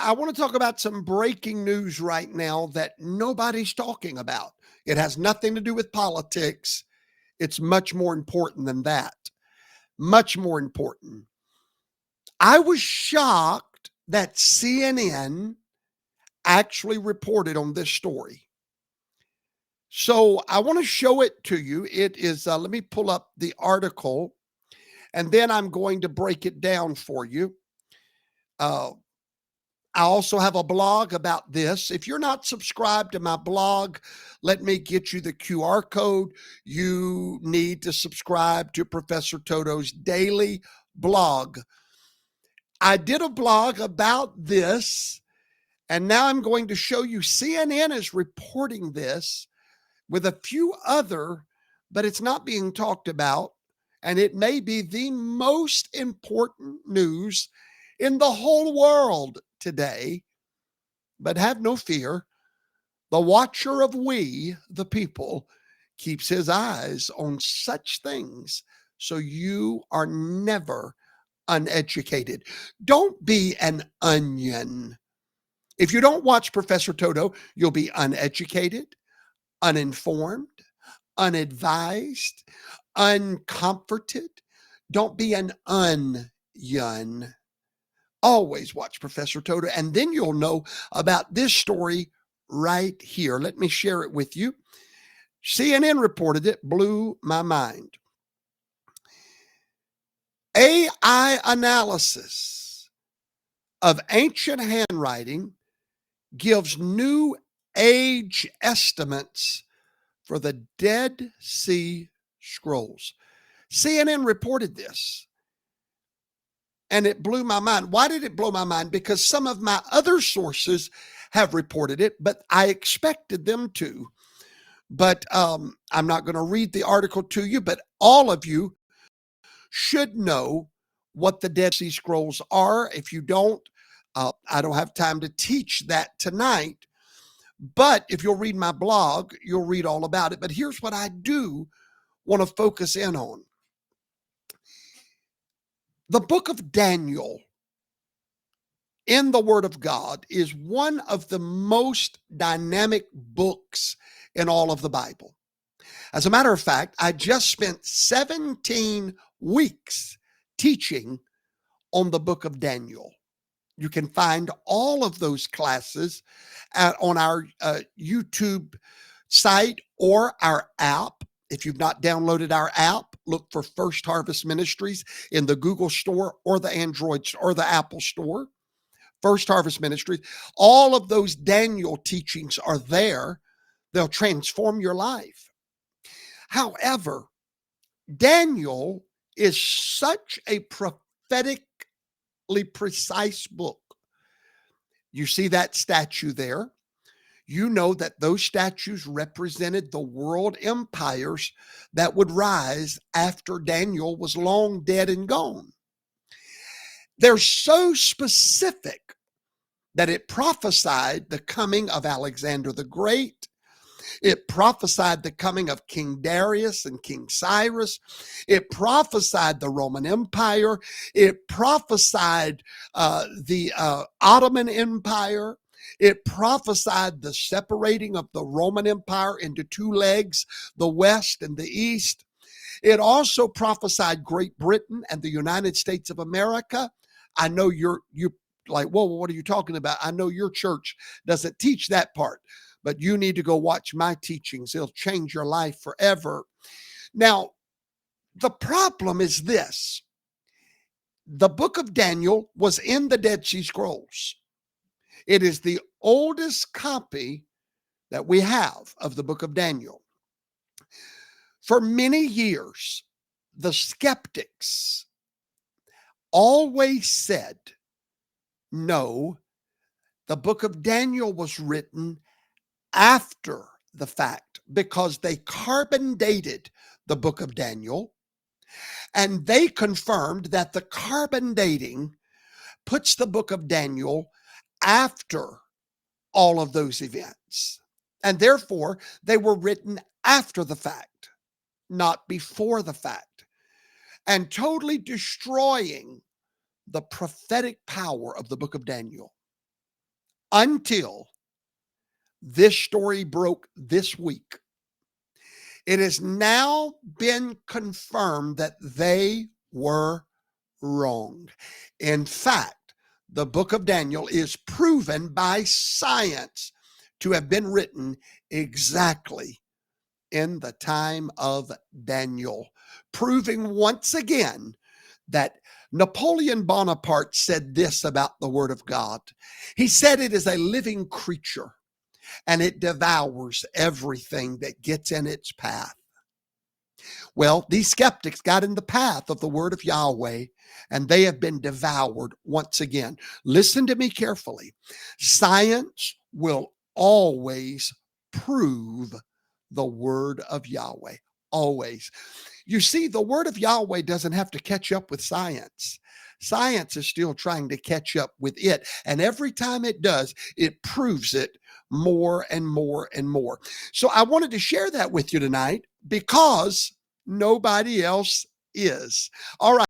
I want to talk about some breaking news right now that nobody's talking about. It has nothing to do with politics. It's much more important than that. Much more important. I was shocked that CNN actually reported on this story. So I want to show it to you. It is, let me pull up the article and then I'm going to break it down for you. Uh, I also have a blog about this. If you're not subscribed to my blog, let me get you the QR code. You need to subscribe to Professor Toto's daily blog. I did a blog about this, and now I'm going to show you CNN is reporting this with a few other, but it's not being talked about. And it may be the most important news in the whole world today. But have no fear. The watcher of we, the people, keeps his eyes on such things. So you are never uneducated. Don't be an onion. If you don't watch Professor Toto, you'll be uneducated, uninformed, unadvised, uncomforted. Don't be an onion. Always watch Professor Toto, and then you'll know about this story right here. Let me share it with you. CNN reported it, blew my mind. AI analysis of ancient handwriting gives new age estimates for the Dead Sea Scrolls. CNN reported this. And it blew my mind. Why did it blow my mind? Because some of my other sources have reported it, but I expected them to. But I'm not going to read the article to you, but all of you should know what the Dead Sea Scrolls are. If you don't, I don't have time to teach that tonight. But if you'll read my blog, you'll read all about it. But here's what I do want to focus in on. The book of Daniel in the Word of God is one of the most dynamic books in all of the Bible. As a matter of fact, I just spent 17 weeks teaching on the book of Daniel. You can find all of those classes on our YouTube site or our app. If you've not downloaded our app, look for First Harvest Ministries in the Google Store or the Android or the Apple Store. First Harvest Ministries. All of those Daniel teachings are there. They'll transform your life. However, Daniel is such a prophetically precise book. You see that statue there? You know that those statues represented the world empires that would rise after Daniel was long dead and gone. They're so specific that it prophesied the coming of Alexander the Great. It prophesied the coming of King Darius and King Cyrus. It prophesied the Roman Empire. It prophesied the Ottoman Empire. It prophesied the separating of the Roman Empire into two legs, the West and the East. It also prophesied Great Britain and the United States of America. I know you're like, whoa, what are you talking about? I know your church doesn't teach that part, but you need to go watch my teachings. It'll change your life forever. Now, the problem is this. The book of Daniel was in the Dead Sea Scrolls. It is the oldest copy that we have of the book of Daniel. For many years, the skeptics always said, no, the book of Daniel was written after the fact because they carbon dated the book of Daniel, and they confirmed that the carbon dating puts the book of Daniel after all of those events. And therefore, they were written after the fact, not before the fact, and totally destroying the prophetic power of the book of Daniel. until this story broke this week. It has now been confirmed that they were wrong. In fact, the book of Daniel is proven by science to have been written exactly in the time of Daniel, proving once again that Napoleon Bonaparte said this about the Word of God. He said it is a living creature and it devours everything that gets in its path. Well, these skeptics got in the path of the word of Yahweh, and they have been devoured once again. Listen to me carefully. Science will always prove the word of Yahweh. Always. You see, the word of Yahweh doesn't have to catch up with science. Science is still trying to catch up with it. And every time it does, it proves it more and more and more. So I wanted to share that with you tonight because nobody else is. All right.